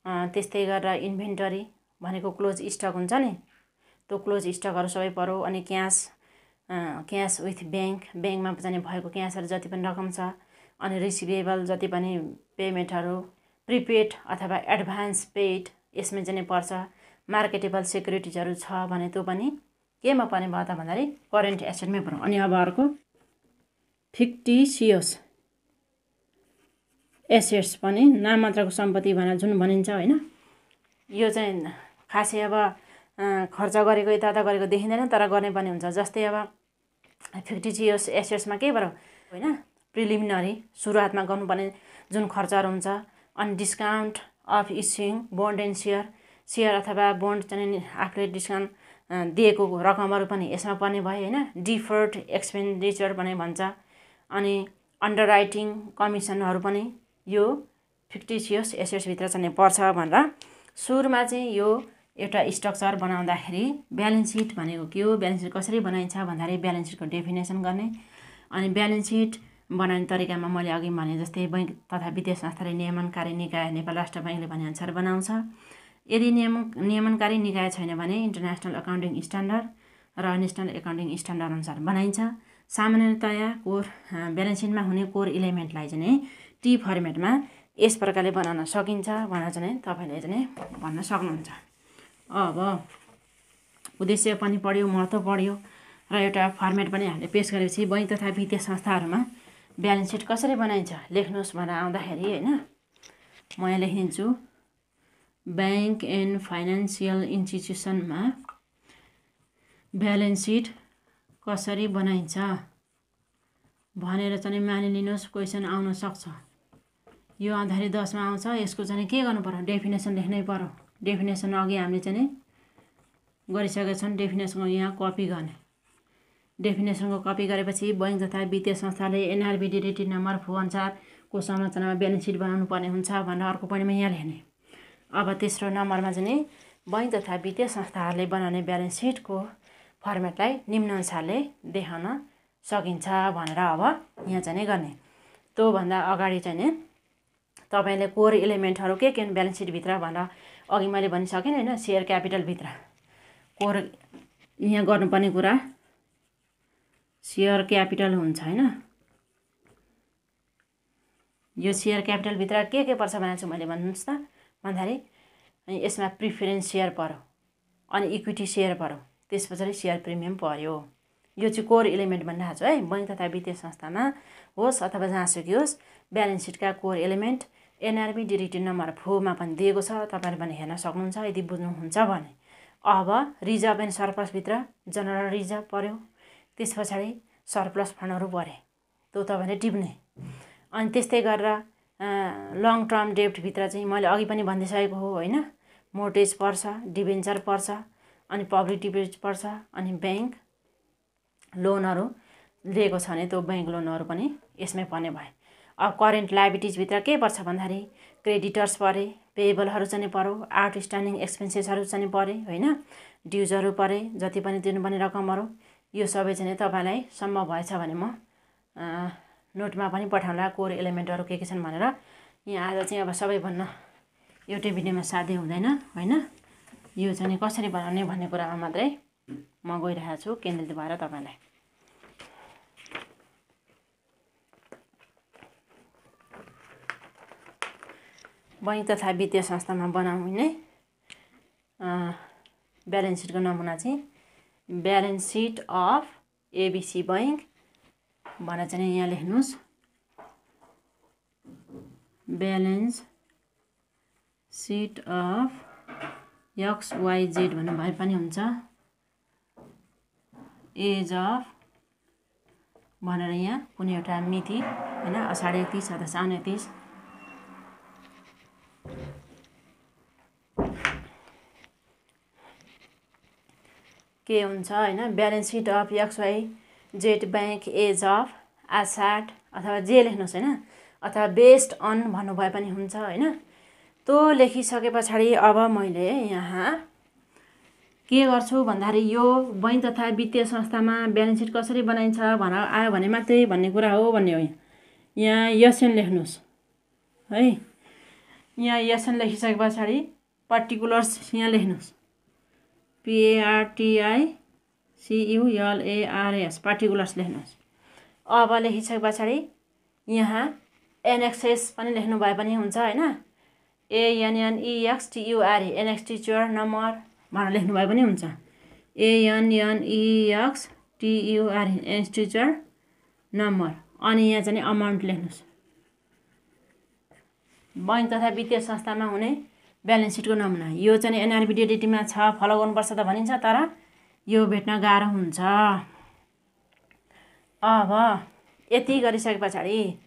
त्यस्तै गरेर इन्भेन्टरी भनेको क्लोज स्टक हुन्छ नि, त्यो क्लोज स्टकहरू सबै पर्यो। अनि क्यास विथ ब्याङ्कमा चाहिँ भएको क्यासहरू जति पनि रकम छ, अनि रिसिभेबल जति पनि पेमेन्टहरू प्रिपेड अथवा एडभान्स पेड यसमा चाहिँ पर्छ। मार्केटेबल सेक्युरिटिजहरू छ भने त्यो पनि केमा पर्ने भयो त भन्दाखेरि करेन्ट एसेटमै पर्यो। अनि अब अर्को फिक्टिसियस एसेट्स पनि नाममात्रको सम्पत्ति भनेर जुन भनिन्छ होइन, यो चाहिँ खासै अब खर्च गरेको यता गरेको देखिँदैन, तर गर्ने पनि हुन्छ। जस्तै अब फिक्टिसियस एसेट्समा के भयो होइन, प्रिलिमिनरी सुरुवातमा गर्नुपर्ने जुन खर्चहरू हुन्छ, अनि discount of issuing bond and share अथवा बोन्ड चाहिँ आफूले डिस्काउन्ट दिएको रकमहरू पनि यसमा पर्ने भयो होइन। डिफर्ड एक्सपेन्डिचर पनि भन्छ। अनि अन्डर राइटिङ कमिसनहरू पनि यो फिक्टिसियस एसेट्सभित्र चाहिँ पर्छ भनेर सुरुमा चाहिँ यो एउटा स्ट्रक्चर बनाउँदाखेरि ब्यालेन्स सिट भनेको के हो, ब्यालेन्स सिट कसरी बनाइन्छ भन्दाखेरि ब्यालेन्स सिटको डेफिनेसन गर्ने। अनि ब्यालेन्स सिट बनाउने तरिकामा मैले अघि भने जस्तै बैंक तथा वित्तीय संस्थाले नियमनकारी निकाय नेपाल राष्ट्र ब्याङ्कले भनेअनुसार बनाउँछ। यदि नियमनकारी निकाय छैन भने इन्टरनेसनल एकाउन्टिङ स्ट्यान्डर्ड र नेसनल एकाउन्टिङ स्ट्यान्डर्ड अनुसार बनाइन्छ। सामान्यतया कोर ब्यालेन्स सिटमा हुने कोर इलिमेन्टलाई चाहिँ टी फर्मेटमा यस प्रकारले बनाउन सकिन्छ भनेर चाहिँ तपाईँले चाहिँ भन्न सक्नुहुन्छ। अब उद्देश्य पनि पढ्यो, महत्त्व पढ्यो र एउटा फर्मेट पनि हामीले पेस गरेपछि बैंक तथा वित्तीय संस्थाहरूमा ब्यालेन्स सिट कसरी बनाइन्छ लेख्नुहोस् भनेर आउँदाखेरि होइन, म यहाँ लेखिदिन्छु। ब्याङ्क एन्ड फाइनेन्सियल इन्स्टिट्युसनमा ब्यालेन्स सिट कसरी बनाइन्छ भनेर चाहिँ मानिलिनुहोस् क्वेसन आउन सक्छ। यो आउँदाखेरि 10मा आउँछ। यसको चाहिँ के गर्नु पर्यो, डेफिनेसन लेख्नै पर्यो। डेफिनेसन अघि हामीले चाहिँ गरिसकेका छौँ। डेफिनेसनको यहाँ कपी गर्ने। डेफिनेसनको कपी गरेपछि बैंक तथा वित्तीय संस्थाले एनआरबी डिरेक्टिभ नम्बर 4 अनुसारको संरचनामा ब्यालेन्स सिट बनाउनु पर्ने हुन्छ भनेर अर्को पोइन्टमा यहाँ लेख्ने। अब तेस्रो नम्बरमा चाहिँ बैंक तथा वित्तीय संस्थाहरूले बनाउने ब्यालेन्स सिटको फर्मेटलाई निम्नानुसारले देखाउन सकिन्छ भनेर अब यहाँ चाहिँ गर्ने। त्योभन्दा अगाडि चाहिँ तपाईँले कोर इलिमेन्टहरू के हुन् ब्यालेन्स सिटभित्र भनेर अघि मैले भनिसकेँ होइन। सेयर क्यापिटलभित्र कोर यहाँ गर्नुपर्ने कुरा सेयर क्यापिटल हुन्छ होइन। यो सेयर क्यापिटलभित्र के पर्छ भनेर चाहिँ मैले भन्नुहोस् त भन्दाखेरि यसमा प्रिफरेन्स सेयर पर्यो, अनि इक्विटी सेयर पर्यो, त्यस पछाडि सेयर प्रिमियम पर्यो। यो चाहिँ कोर इलिमेन्ट भनिरहेको छु है। बैंक तथा वित्तीय संस्थामा होस् अथवा जहाँसुकै होस् ब्यालेन्स सिटका core element NRB directive number 4 मा पनि दिएको छ, तपाईँले पनि हेर्न सक्नुहुन्छ यदि बुझ्नुहुन्छ भने। अब रिजर्भ एन्ड सरप्लसभित्र जनरल रिजर्भ पर्यो, त्यस पछाडि सरप्लस फन्डहरू परे, त्यो तपाईँले टिप्ने। अनि त्यस्तै गरेर लङ टर्म डेब्टभित्र चाहिँ मैले अघि पनि भनिदिइसकेको हो होइन। मोर्टेज पर्छ, डिबेन्चर पर्छ, अनि पब्लिक डिपोजिट पर्छ, अनि ब्याङ्क लोनहरू लिएको छ भने त्यो ब्याङ्क लोनहरू पनि यसमै पर्ने भए। अब करेन्ट लायबिलिटिजभित्र के पर्छ भन्दाखेरि क्रेडिटर्स परे, पेएबलहरू चाहिँ पर्यो, आउटस्ट्यान्डिङ एक्सपेन्सेसहरू चाहिँ परे होइन, ड्युजहरू परे, जति पनि तिर्नुपर्ने रकमहरू यो सबै चाहिँ तपाईँलाई सम्भव भएछ भने म नोटमा पनि पठाउँला कोर एलिमेन्टहरू के छन् भनेर। यहाँ आज चाहिँ अब सबै भन्न एउटै भिडियोमा साध्य हुँदैन होइन। यो चाहिँ कसरी बनाउने भन्ने कुरामा मात्रै म गइरहेको छु केन्द्रित भएर तपाईँलाई। बैंक तथा वित्तीय संस्थामा बनाउने ब्यालेन्स सिटको नमुना चाहिँ balance sheet of ABC bank भनेर चाहिँ यहाँ लेख्नुहोस्। ब्यालेन्स सिट अफ XYZ भन्नु भए पनि हुन्छ। एज अफ भनेर यहाँ कुनै एउटा मिति होइन, असाढ 31 अथवा साउन 31 के हुन्छ होइन। Balance sheet of XYZ bank as of Ashadh अथवा जे लेख्नुहोस् होइन, अथवा बेस्ड अन भन्नुभए पनि हुन्छ होइन। त्यो लेखिसके पछाडि अब मैले यहाँ के गर्छु भन्दाखेरि यो बैंक तथा वित्तीय संस्थामा ब्यालेन्स सिट कसरी बनाइन्छ आयो भने मात्रै भन्ने कुरा हो भन्ने हो। यहाँ यस एन लेख्नुहोस् है। यहाँ यस एन लेखिसके पछाडि पर्टिकुलर्स यहाँ लेख्नुहोस् PARTICULARS पर्टिकुलर्स लेख्नुहोस्। अब लेखिसके पछाडि यहाँ एनएक्सएस पनि लेख्नु भए पनि हुन्छ होइन। ANNEXTURE एनएक्स टिचर नम्बर भनेर लेख्नु भए पनि हुन्छ। ANNEXTURE NX teacher number. अनि यहाँ चाहिँ अमाउन्ट लेख्नुहोस्। बैंक तथा वित्तीय संस्थामा हुने ब्यालेन्स सिटको नमुना यो चाहिँ एनआरबिडिटीमा छ, फलो गर्नुपर्छ त भनिन्छ, तर यो भेट्न गाह्रो हुन्छ। अब यति गरिसके पछाडि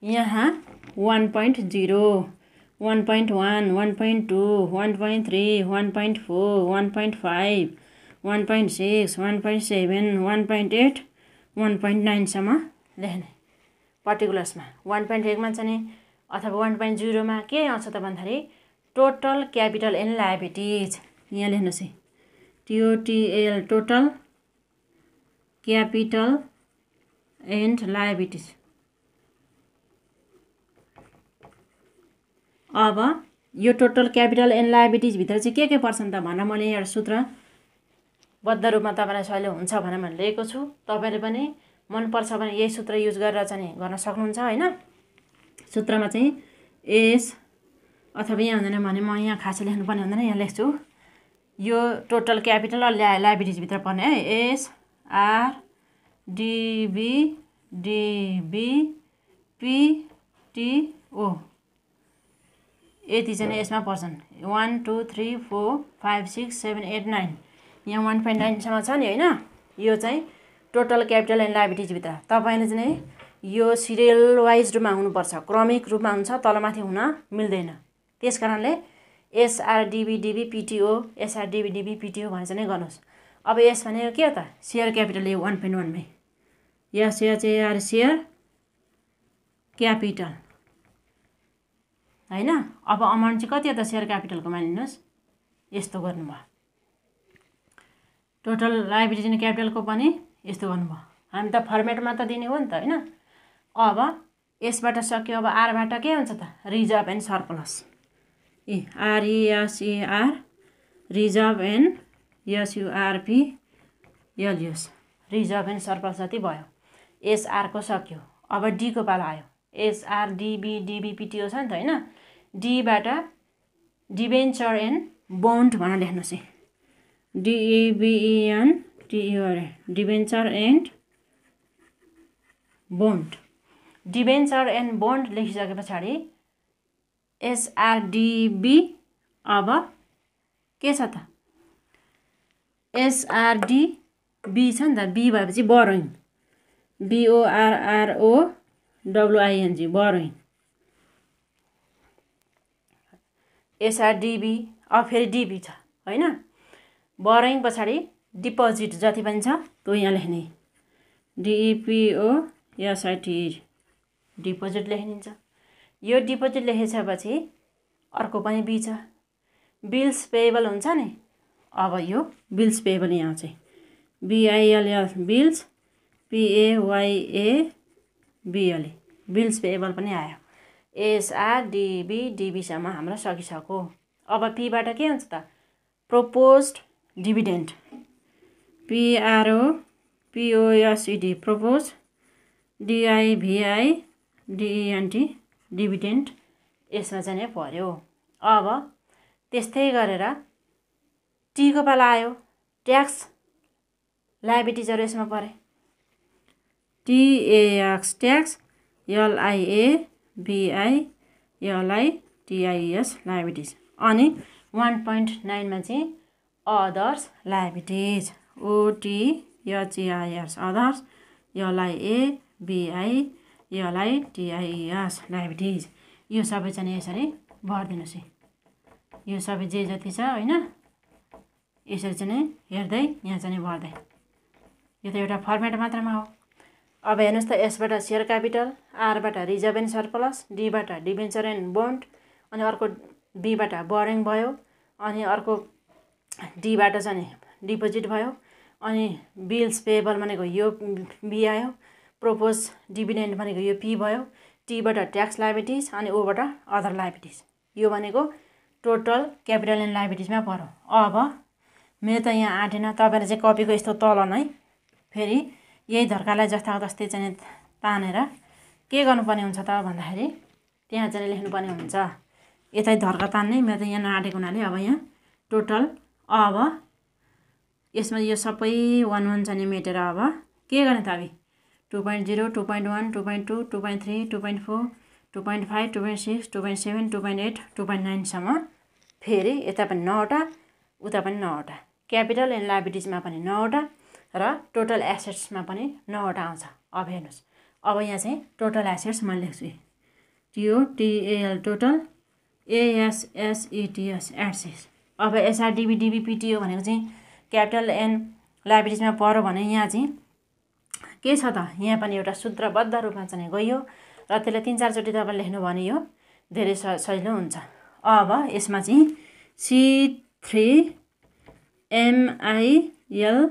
यहाँ 1.0 1.1 1.2 1.3 1.4 1.5 1.6 1.7 1.8 1.9 सम्म लेख्ने पर्टिकुलर्समा। 1.1 मा चाहिँ अथवा 1.0 मा के आउँछ त भन्दाखेरि टोटल क्यापिटल एन्ड लायबिलिटिज यहाँ लेख्नुहोस् है। TOTL total capital and liabilities. अब यो टोटल क्यापिटल एन्ड लायबिलिटिज भित्र चाहिँ के पर्छ त भनेर मैले एउटा सूत्रबद्ध रूपमा तपाईँलाई सजिलो हुन्छ भनेर मैले लिएको छु। तपाईँले पनि मनपर्छ भने यही सूत्र युज गरेर चाहिँ गर्न सक्नुहुन्छ होइन। सूत्रमा चाहिँ एस अथवा यहाँ हुँदैन भने म यहाँ खासै लेख्नुपर्ने हुँदैन, यहाँ लेख्छु। यो टोटल क्यापिटल र लायबिलिटिज भित्र पर्ने है। SRDBDBPTO यति चाहिँ यसमा पर्छन्। 1 2 3 4 5 6 7 8 9 यहाँ 1.9 सम्म छ नि होइन। यो चाहिँ टोटल क्यापिटल एन्ड लायबिलिटिज भित्र तपाईँले चाहिँ यो सिरियल वाइज रूपमा हुनुपर्छ, क्रमिक रूपमा हुन्छ, तलमाथि हुन मिल्दैन। त्यस कारणले SRDBDBPTO SRDBDBPTO भनेर चाहिँ गर्नुहोस्। अब यस भनेको के हो त सेयर क्यापिटल यो 1.1 मै SHAR सेयर क्यापिटल होइन। अब अमाउन्ट चाहिँ कति हो त सेयर क्यापिटलको मानिलिनुहोस् यस्तो गर्नुभयो। टोटल लायबिलिटी एन्ड क्यापिटलको पनि यस्तो गर्नुभयो। हामी त फर्मेटमा त दिने हो नि त होइन। अब यसबाट सक्यो। अब आरबाट के हुन्छ त reserve and surplus. RESER reserve and SURPLS reserve and surplus जति भयो। एसआरको सक्यो। अब डीको पाला आयो। SRDBDBPTO छ नि त होइन। डीबाट डिबेन्चर एन्ड बोन्ड भनेर लेख्नुहोस् है। DEBENTUR debenture and bond. Debenture and bond लेखिसके पछाडि SRDB अब के छ त SRDB छ नि त। बी भएपछि बरोइङ BORROWING बरोइङ। SRDB अब फेरि डिबी छ होइन। बरोइङ पछाडि डिपोजिट जति पनि छ त्यो यहाँ लेख्ने DEPOSIT डिपोजिट लेखिन्छ। यो डिपोजिट लेखिसकेपछि अर्को पनि बी छ बिल्स पेएबल हुन्छ नि। अब यो बिल्स पेएबल यहाँ चाहिँ BILL bills PAYABL bills payable पनि आयो। SRDBDB सम्म हाम्रो सकिसक्यो। अब पीबाट के हुन्छ त proposed dividend PROPOSED propose DIVIDENT dividend यसमा चाहिँ पर्यो। अब त्यस्तै गरेर टीको पाला आयो। ट्याक्स लायबिलिटिजहरू यसमा परे। TAX tax LIABILITIES liabilities. अनि 1.9 मा चाहिँ others liabilities OTHERS others LIABILITIES liabilities. यो सबै चाहिँ यसरी भरिदिनुहोस् है। यो सबै जे जति छ होइन यसरी चाहिँ हेर्दै यहाँ चाहिँ भर्दै। यो त एउटा फर्मेट मात्रमा हो। अब हेर्नुहोस् त एसबाट सेयर क्यापिटल, आरबाट रिजर्भ एन्ड सरप्लस, डीबाट डिबेन्चर एन्ड बोन्ड, अनि अर्को बीबाट बरोइङ भयो, अनि अर्को डीबाट चाहिँ डिपोजिट भयो, अनि बिल्स पेएबल भनेको यो बी आयो, प्रोपोज डिभिडेन्ड भनेको यो पी भयो, टीबाट ट्याक्स लायबिलिटिज, अनि ओबाट अदर लायबिलिटिज। यो भनेको टोटल क्यापिटल एन्ड लायबिलिटिजमा पर्यो। अब मेरो त यहाँ आँटेन, तपाईँले चाहिँ कपीको यस्तो तल नै फेरि यही धर्कालाई जस्ताको तस्तै चाहिँ तानेर के गर्नुपर्ने हुन्छ त भन्दाखेरि त्यहाँ चाहिँ लेख्नुपर्ने हुन्छ। यतै धर्का तान्ने, मेरो त यहाँ नआँटेको हुनाले अब यहाँ टोटल अब यसमा यो सबै 1 चाहिँ मेटेर अब के गर्ने त अब 2.0, 2.1, 2.2, 2.3, 2.4, 2.5, 2.6, 2.7, 2.8, 2.9 सम्म फेरि यता पनि 9वटा उता पनि 9वटा, क्यापिटल एन्ड लायबिलिटिजमा पनि 9वटा र टोटल एसेट्समा पनि 9वटा आउँछ। अब हेर्नुहोस्, अब यहाँ चाहिँ टोटल एसेट्स मैले लेख्छु TOTAL टोटल ASSETS एसेट्स। अब SRDB DB PTO भनेको चाहिँ क्यापिटल एन्ड लायबिलिटिजमा पर्यो भने यहाँ चाहिँ के छ त, यहाँ पनि एउटा सूत्रबद्ध रूपमा चाहिँ गयो र त्यसलाई 3-4 चोटि तपाईँले लेख्नु भने यो धेरै सजिलो हुन्छ। अब यसमा चाहिँ C3 MILFNO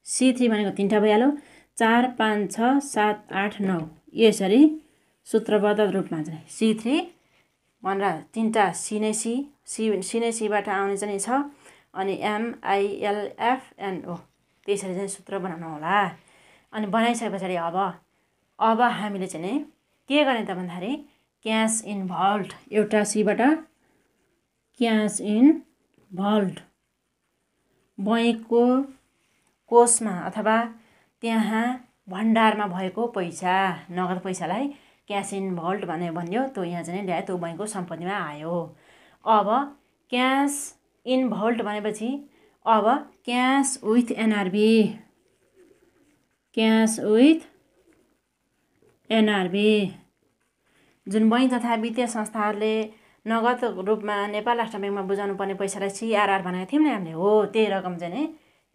C3 भनेको 3वटा भइहाल्यो, 4 5 6 7 8 9 यसरी सूत्रबद्ध रूपमा चाहिँ C3 भनेर 3वटा सी नै सीबाट आउने चाहिँ छ, अनि MILFNO त्यसरी चाहिँ सूत्र बनाउनु होला। अनि बनाइसके पछाडि अब हामीले चाहिँ के गर्ने त भन्दाखेरि क्यास इन्भल्भ, एउटा सीबाट क्यास इन्भल्भ बैंकको कोषमा अथवा त्यहाँ भण्डारमा भएको पैसा, नगद पैसालाई क्यास इन्भल्भ भन्यो, त्यो यहाँ चाहिँ ल्यायो, त्यो बैंकको सम्पत्तिमा आयो। अब क्यास इन्भल्भ भनेपछि अब cash with NRB, cash with NRB जुन बैंक तथा वित्तीय संस्थाहरूले नगद रूपमा नेपाल राष्ट्र ब्याङ्कमा बुझाउनु पर्ने पैसालाई CRR भनेको थियौँ नि हामीले, हो त्यही रकम चाहिँ नि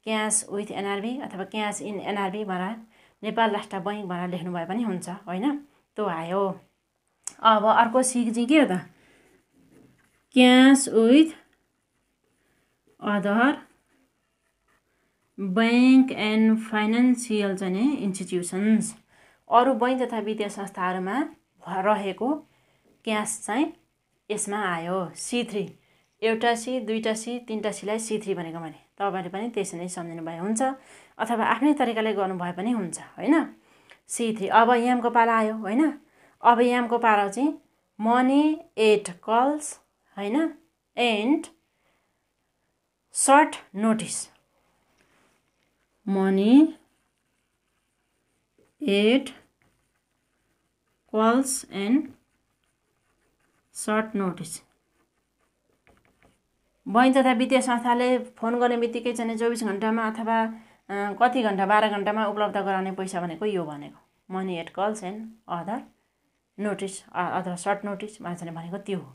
क्यास विथ एनआरबी अथवा क्यास इन एनआरबी भनेर नेपाल राष्ट्र बैङ्क भनेर लेख्नु भए पनि हुन्छ होइन, त्यो आयो। अब अर्को सी चाहिँ के हो त, cash with other bank and financial चाहिँ नि इन्स्टिट्युसन्स, अरू बैंक तथा वित्तीय संस्थाहरूमा रहेको क्यास चाहिँ यसमा आयो। C3 एउटा सी, दुईवटा सी, तीनवटा सीलाई C3 भनेको मैले, तपाईँले पनि त्यसरी नै सम्झिनु भए हुन्छ अथवा आफ्नै तरिकाले गर्नुभए पनि हुन्छ होइन। C3 अब यामको पाला आयो होइन। अब यामको पाला चाहिँ मनी एट कल्स होइन and short notice, money at calls and short notice. Bank तथा वित्तीय संस्थाले फोन गर्ने बित्तिकै चाहिँ 24 घण्टामा अथवा कति घण्टा 12 घण्टामा उपलब्ध गराउने पैसा भनेको यो भनेको money at calls and other notice अथवा सर्ट नोटिस भनेको त्यो हो।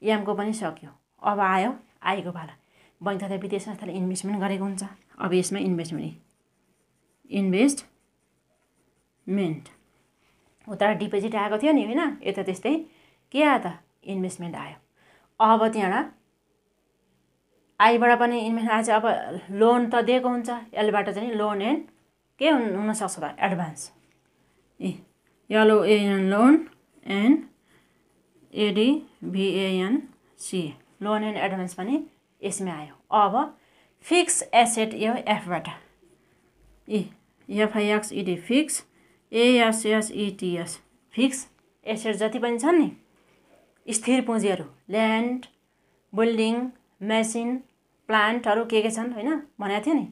यामको पनि सक्यो। अब आयो आएको पाला, बैंक तथा वित्तीय संस्थाले इन्भेस्टमेन्ट गरेको हुन्छ। अब यसमा इन्भेस्टमेन्ट उता डिपोजिट आएको थियो नि होइन, यता त्यस्तै के आयो त इन्भेस्टमेन्ट आयो। अब त्यहाँबाट आईबाट पनि इन्भेस्टमेन्ट आएछ। अब लोन त दिएको हुन्छ, एलबाट चाहिँ लोन एन्ड के हुनसक्छ त advance, LOAN loan and ADVANC loan and advance पनि यसमै आयो। अब फिक्स एसेट यो एफबाट FIXED fix ASSETS fix asset जति पनि छन् नि स्थिर पुँजीहरू, ल्यान्ड बिल्डिङ मेसिन प्लान्टहरू के छन् होइन भनेको थियो नि।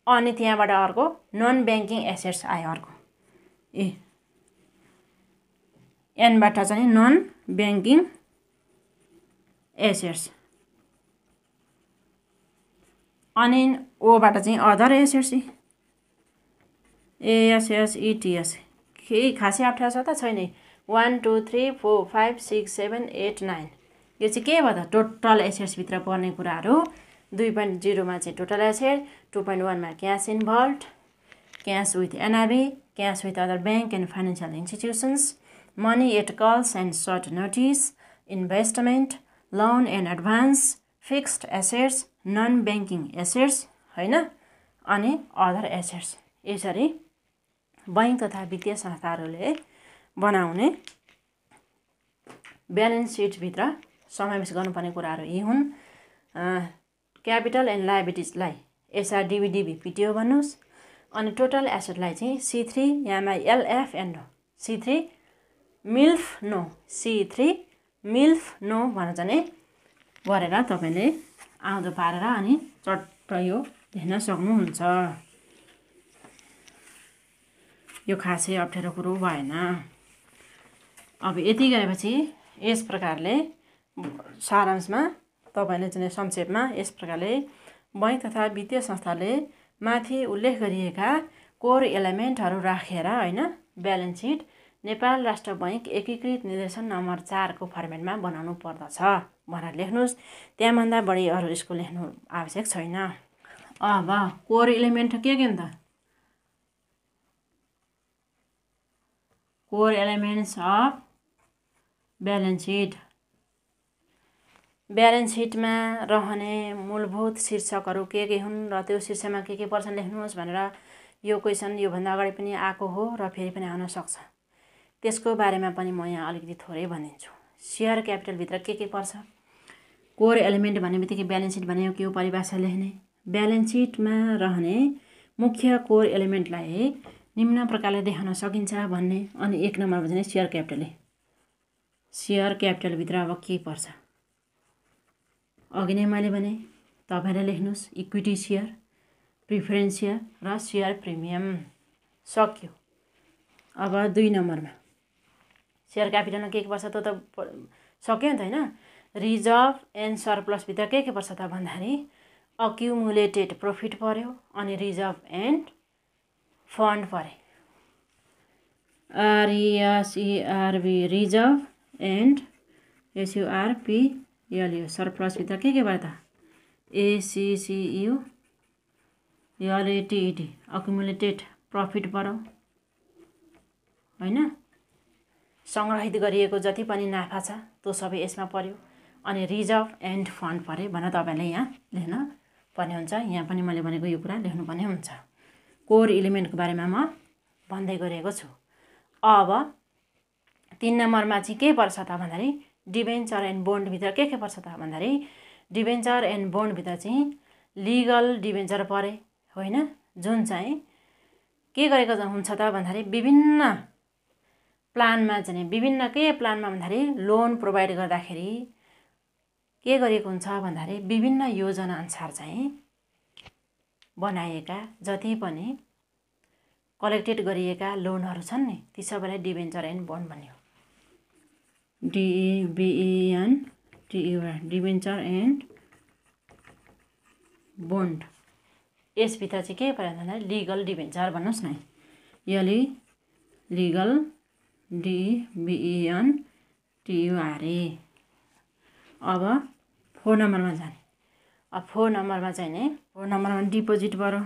अनि त्यहाँबाट अर्को नन ब्याङ्किङ एसेट्स आयो अर्को एनबाट चाहिँ नन ब्याङ्किङ एसेट्स, अनि ओबाट चाहिँ अदर एसेट्स ASSETS। केही खासै अप्ठ्यारो छ त छैन। 1 2 3 4 5 6 7 8 9 यो चाहिँ के भयो त टोटल एसेट्सभित्र पर्ने कुराहरू। 2.0मा चाहिँ टोटल एसेट, 2.1मा cash in vault, cash with NRB, cash with other bank and financial institutions, money at calls and short notice, investment, loan and advance, fixed assets, non banking assets होइन, अनि अदर एसेट्स। यसरी bank तथा वित्तीय संस्थाहरूले बनाउने balance सिटभित्र समावेश गर्नुपर्ने कुराहरू यी हुन्। क्यापिटल एन्ड लायबिलिटिजलाई एसआरडिबिडिबी पिटिओ भन्नुहोस्, अनि टोटल एसेटलाई चाहिँ C3 MILF and C3 MILF no भनेर चाहिँ गरेर तपाईँले आउँदो पारेर अनि चट्ट यो लेख्न सक्नुहुन्छ। यो खासै अप्ठ्यारो कुरो भएन। अब यति गरेपछि यस प्रकारले सारांशमा तपाईँले चाहिँ संक्षेपमा यस प्रकारले बैङ्क तथा वित्तीय संस्थाले माथि उल्लेख गरिएका कोर एलिमेन्टहरू राखेर होइन ब्यालेन्स सिट नेपाल राष्ट्र बैङ्क एकीकृत निर्देशन नम्बर 4 को फर्मेटमा बनाउनु पर्दछ भनेर लेख्नुहोस्। त्यहाँभन्दा बढी अरू यसको लेख्नु आवश्यक छैन। अब कोर एलिमेन्ट के त core elements of balance seat. Balance सिटमा रहने मूलभूत शीर्षकहरू के हुन् र त्यो शीर्षकमा के पर्छन् लेख्नुहोस् भनेर यो क्वेसन योभन्दा अगाडि पनि आएको हो र फेरि पनि आउन सक्छ। त्यसको बारेमा पनि म यहाँ अलिकति थोरै भनिदिन्छु। सेयर क्यापिटलभित्र के पर्छ, कोर एलिमेन्ट भन्ने बित्तिकै ब्यालेन्स सिट भनेको के हो परिभाषा लेख्ने। ब्यालेन्स सिटमा रहने मुख्य कोर एलिमेन्टलाई निम्न प्रकारले देखाउन सकिन्छ भन्ने। अनि 1 नम्बरमा चाहिँ सेयर क्यापिटलभित्र अब के पर्छ अघि नै मैले भने तपाईँले लेख्नुहोस् इक्विटी सेयर, प्रिफरेन्स सेयर र सेयर प्रिमियम। सक्यो। अब 2 नम्बरमा सेयर क्यापिटलमा के पर्छ त सक्यो नि त होइन। रिजर्भ एन्ड सरप्लसभित्र के पर्छ त भन्दाखेरि अक्युमुलेटेड प्रफिट पर्यो अनि रिजर्भ एन्ड फन्ड परे। RESERV रिजर्भ एन्ड SURPLU सरप्लसभित्र के भयो त ACCULATED अक्युमुलेटेड प्रफिट पर्यो होइन। सङ्ग्रहित गरिएको जति पनि नाफा छ त्यो सबै यसमा पर्यो अनि रिजर्भ एन्ड फन्ड परे भनेर तपाईँले यहाँ लेख्न पर्ने हुन्छ। यहाँ पनि मैले भनेको यो कुरा लेख्नुपर्ने हुन्छ। कोर एलिमेन्टको बारेमा म भन्दै गरेको छु। अब 3 नम्बरमा चाहिँ के पर्छ त भन्दाखेरि डिबेन्चर एन्ड बोन्डभित्र के पर्छ त भन्दाखेरि डिबेन्चर एन्ड बोन्डभित्र चाहिँ लिगल डिबेन्चर परे होइन, जुन चाहिँ के गरेको हुन्छ त भन्दाखेरि विभिन्न प्लानमा चाहिँ विभिन्न के प्लानमा भन्दाखेरि लोन प्रोभाइड गर्दाखेरि के गरेको हुन्छ भन्दाखेरि विभिन्न योजना अनुसार चाहिँ बनाएका जति पनि कलेक्टेड गरिएका लोनहरू छन् नि ती सबैलाई डिबेन्चर एन्ड बोन्ड भन्यो। DEBENTUR debenture and bond. यसभित्र चाहिँ के पर्यो भन्दाखेरि लिगल डिबेन्चर भन्नुहोस् न, यसले लिगल DEBENTUR। अब 4 नम्बरमा जाने। अब 4 नम्बरमा चाहिँ नि 4 नम्बरमा डिपोजिट पर्यो।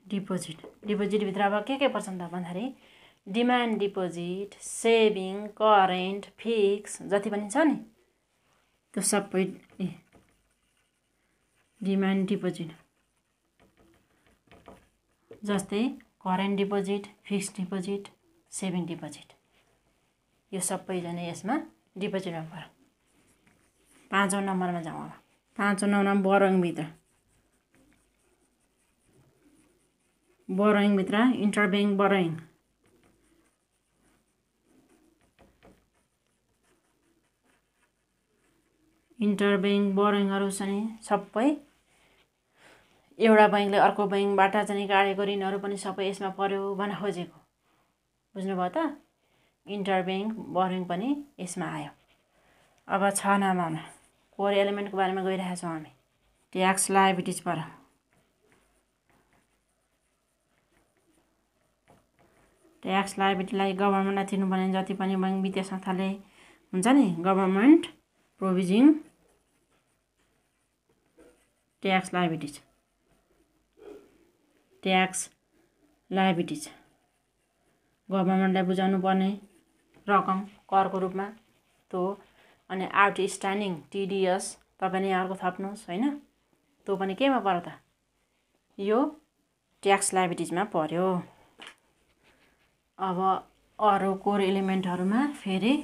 डिपोजिटभित्र अब के पर्छन् त भन्दाखेरि demand deposit, saving, current, fix जति पनि छ नि त्यो सबै डिमान्ड डिपोजिट जस्तै current deposit, fixed deposit, saving deposit यो सबैजना यसमा डिपोजिटमा पर्यो। 5औं नम्बरमा जाउँ। अब 5औं नम्बरमा बोरोइङभित्र इन्टरब्याङ्क बोरोइङ। इन्टरब्याङ्क बोरोइङहरू चाहिँ सबै एउटा बैङ्कले अर्को बैङ्कबाट चाहिँ काटेको ऋणहरू पनि सबै यसमा पर्यो भन्न खोजेको बुझ्नुभयो त। इन्टरब्याङ्क बोरोइङ पनि यसमा आयो। अब 6 नम्बरमा कोर एलिमेन्टको बारेमा गइरहेका छौँ हामी। ट्याक्स लायबिलिटिज पर्यो। ट्याक्स लायबिलिटीलाई गभर्मेन्टलाई तिर्नुपर्ने जति पनि बैङ्क वित्तीय संस्थाले हुन्छ नि गभर्मेन्ट प्रोभिजिङ ट्याक्स लायबिलिटिज गभर्मेन्टलाई बुझाउनु पर्ने रकम करको रूपमा त्यो अनि आउटस्ट्यान्डिङ TDS तपाईले अर्को थप्नुहोस् हैन। त्यो पनि केमा पर्यो त? यो ट्याक्स लायबिलिटिजमा पर्यो। अब अरु कोर एलिमेन्टहरुमा फेरि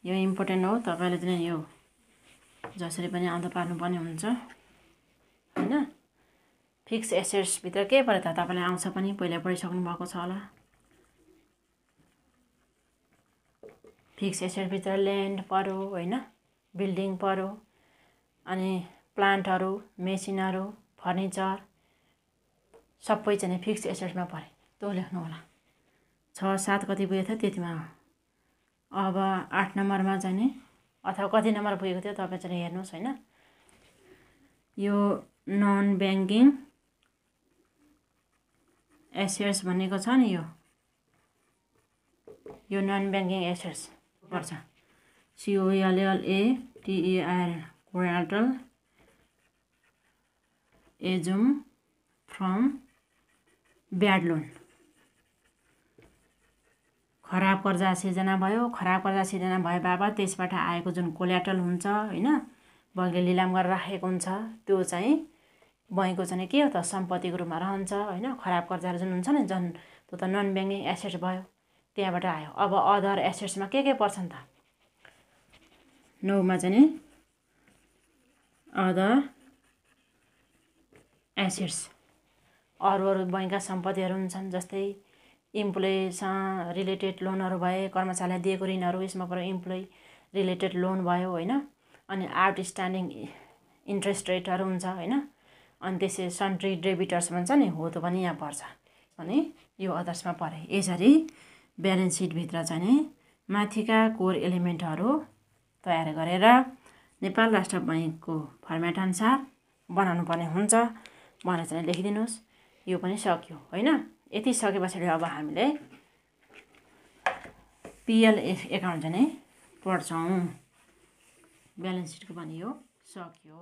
यो इम्पोर्टेन्ट हो, तपाईले चाहिँ यो जसरी पनि आउँदा पार्नुपर्ने हुन्छ हैन। फिक्स एसेट्स भित्र के पर्यो त? तपाईलाई आउँछ पनि, पहिले पढिसक्नु भएको छ होला। फिक्स एसेट भित्र ल्यान्ड पर्यो हैन, बिल्डिङ पर्यो, अनि प्लान्टहरु, मेसिनहरु, फर्निचर सबै चाहिँ फिक्स एसेट्समा पर्यो। त्यो लेख्नु होला। 6, 7 कति पुगेको थियो त्यतिमा हो। अब 8 नम्बरमा चाहिँ नि अथवा कति नम्बर पुगेको थियो तपाई चाहिँ हेर्नुस् हैन। यो नन ब्याङ्किङ एसेट्स भनेको छ नि, यो नन ब्याङ्किङ एसेट्स पर्छ। COLLATER collateral assume from bad loan. खराब कर्जा सिर्जना भयो। खराब कर्जा सिर्जना भए बापत त्यसबाट आएको जुन कोलाटरल हुन्छ हैन, बैंकले लिलाम गरेर राखेको हुन्छ, त्यो चाहिँ बैंकको चाहिँ के हो त? सम्पत्तिको रूपमा रहन्छ हैन। खराब कर्जाहरु जुन हुन्छ नि, जन त्यो त नन ब्याङ्किङ एसेट्स भयो, त्यहाँबाट आयो। अब अदर एसेट्समा के पर्छन् त? 9 मा चाहिँ नि अदर एसेट्स अरु बैंकका सम्पत्तिहरु हुन्छन्, जस्तै इम्प्लोइसँग रिलेटेड लोनहरु भए, कर्मचारीलाई दिएको ऋणहरु, यसमा पर्यो इम्प्लोइ रिलेटेड लोन भयो हैन। अनि आउटस्ट्यान्डिङ इन्ट्रेस्ट रेटहरु हुन्छ हैन। अनि त्यसै सन्ट्री डेबिटर्स भन्छ नि, हो त्यो पनि यहाँ पर्छ। अनि यो अदर्समा परे। यसरी ब्यालेन्स सिट भित्र चाहिँ नि माथिका कोर एलिमेन्टहरु तयार गरेर नेपाल राष्ट्र बैंकको फर्मेट अनुसार बनाउनु पर्ने हुन्छ भनेर चाहिँ लेखिदिनुस्। यो पनि सक्यो हैन। यति सकेपछि अब हामीले PL एकाउन्ट चाहिँ पढ्छौं। ब्यालेन्स सिटको पनि यो सक्यो।